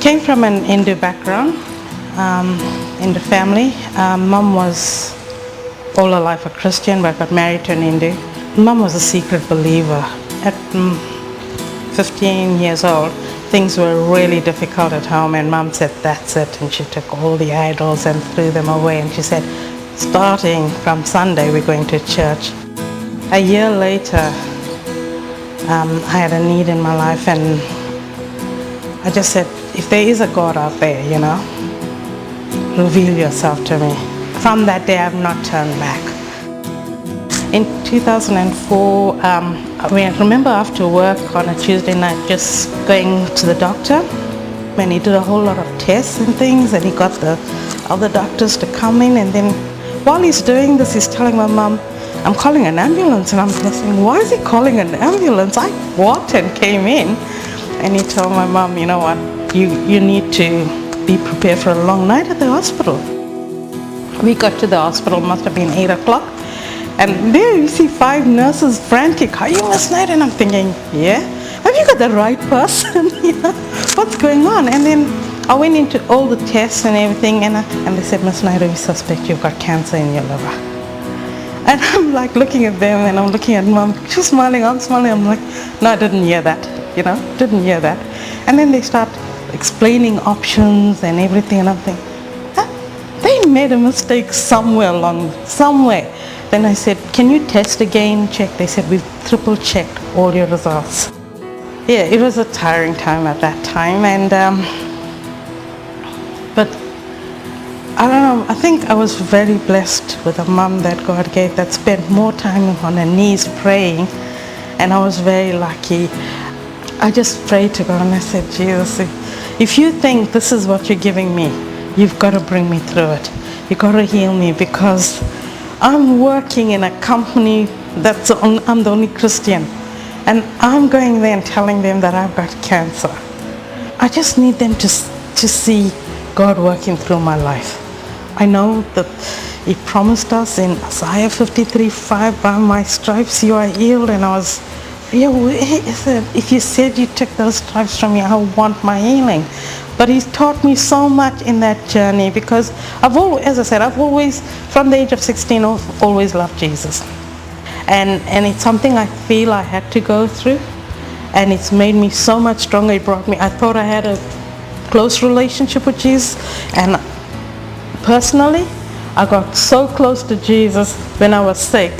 came from an Hindu background, in the family. Mom was all her life a Christian but got married to an Hindu. Mom was a secret believer. At 15 years old, things were really difficult at home, and Mom said, that's it, and she took all the idols and threw them away, and she said, starting from Sunday, we're going to church. A year later, I had a need in my life, and I just said, if there is a God out there, reveal yourself to me. From that day, I've not turned back. In 2004, I remember after work on a Tuesday night, just going to the doctor, and he did a whole lot of tests and things, and he got the other doctors to come in, and then while he's doing this, he's telling my mom, I'm calling an ambulance, and I'm thinking, why is he calling an ambulance? I walked and came in, and he told my mom, you know what, you need to be prepared for a long night at the hospital. We got to the hospital, must have been 8 o'clock, and there you see 5 nurses frantic, are you Miss Knight? And I'm thinking, yeah, have you got the right person? What's going on? And then I went into all the tests and everything, and they said, Miss Knight, we suspect you've got cancer in your liver. And I'm like looking at them, and I'm looking at Mom. She's smiling, I'm smiling. I'm like, no, I didn't hear that, didn't hear that. And then they start explaining options and everything, and I'm thinking, they made a mistake somewhere. Then I said, can you test again, check? They said, we've triple checked all your results. Yeah, it was a tiring time at that time, and but I don't know, I think I was very blessed with a mom that God gave that spent more time on her knees praying, and I was very lucky. I just prayed to God and I said, Jesus, if you think this is what you're giving me, you've got to bring me through it. You've got to heal me, because I'm working in a company I'm the only Christian, and I'm going there and telling them that I've got cancer. I just need them to see God working through my life. I know that He promised us in Isaiah 53:5, by my stripes you are healed, and I was, if you said you took those stripes from me, I want my healing. But He's taught me so much in that journey, because I've always, from the age of 16, I've always loved Jesus. And it's something I feel I had to go through, and it's made me so much stronger. I thought I had a close relationship with Jesus, and personally, I got so close to Jesus when I was sick.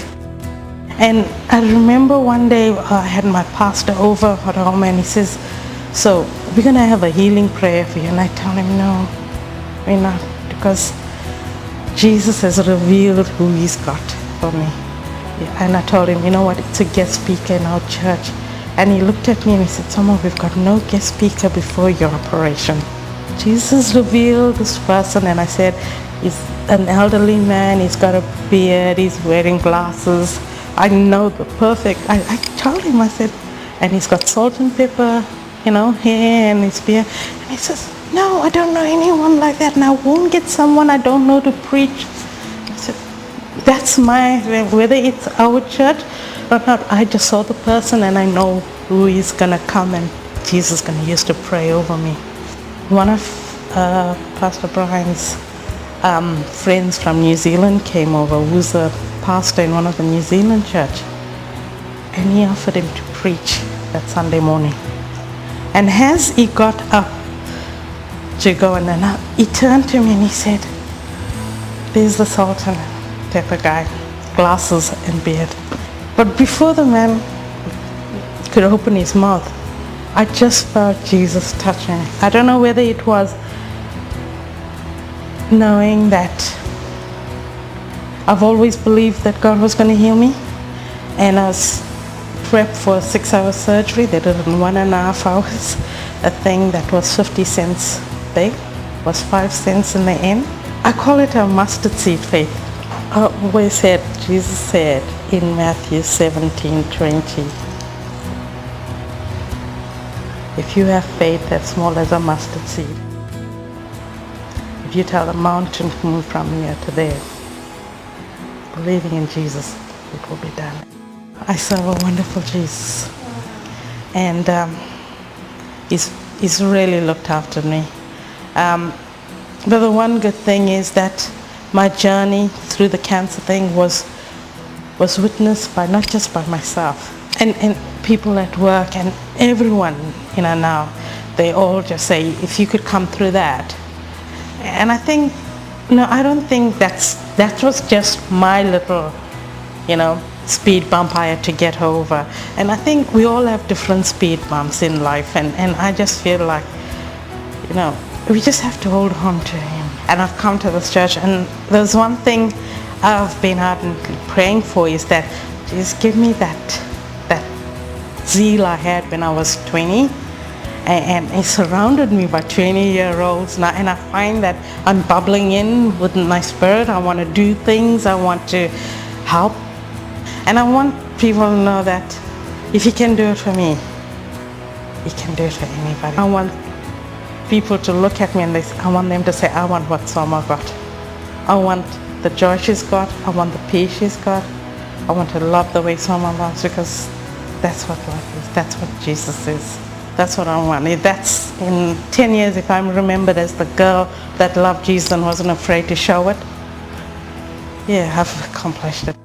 And I remember one day I had my pastor over at home, and he says, so we're going to have a healing prayer for you. And I tell him, no, we're not, because Jesus has revealed who He's got for me. Yeah, and I told him, you know what, it's a guest speaker in our church. And he looked at me and he said, Soma, we've got no guest speaker before your operation. Jesus revealed this person, and I said, he's an elderly man, he's got a beard, he's wearing glasses. I know the perfect, I told him, I said, and he's got salt and pepper, hair and his beard. And he says, no, I don't know anyone like that, and I won't get someone I don't know to preach. I said, that's whether it's our church or not, I just saw the person and I know who is going to come and Jesus is going to use to pray over me. One of Pastor Brian's friends from New Zealand came over, who's a pastor in one of the New Zealand church, and he offered him to preach that Sunday morning. And as he got up to go, and then he turned to me and he said, there's the salt and pepper guy, glasses and beard. But before the man could open his mouth, I just felt Jesus touching me. I don't know whether it was knowing that I've always believed that God was going to heal me, and I was prepped for a 6-hour surgery. They did it in 1.5 hours. A thing that was 50 cents big was 5 cents in the end. I call it a mustard seed faith. I always said, Jesus said in Matthew 17:20, if you have faith as small as a mustard seed, if you tell the mountain to move from here to there, believing in Jesus, it will be done. I serve a wonderful Jesus, and He's really looked after me. But the one good thing is that my journey through the cancer thing was witnessed by not just by myself and people at work and everyone, now they all just say, if you could come through that. And I think, no, I don't think that was just my little, speed bump I had to get over. And I think we all have different speed bumps in life, and I just feel like, we just have to hold on to him. And I've come to this church, and there's one thing I've been ardently praying for, is that just give me that zeal I had when I was 20, and it surrounded me by 20-year-olds now, and I find that I'm bubbling in with my spirit. I want to do things, I want to help, and I want people to know that if he can do it for me, he can do it for anybody. I want people to look at me and I want them to say, I want what Soma got. I want the joy she's got, I want the peace she's got, I want to love the way Soma loves, because that's what love is, that's what Jesus is. That's what I want. If that's in 10 years, if I'm remembered as the girl that loved Jesus and wasn't afraid to show it, yeah, I've accomplished it.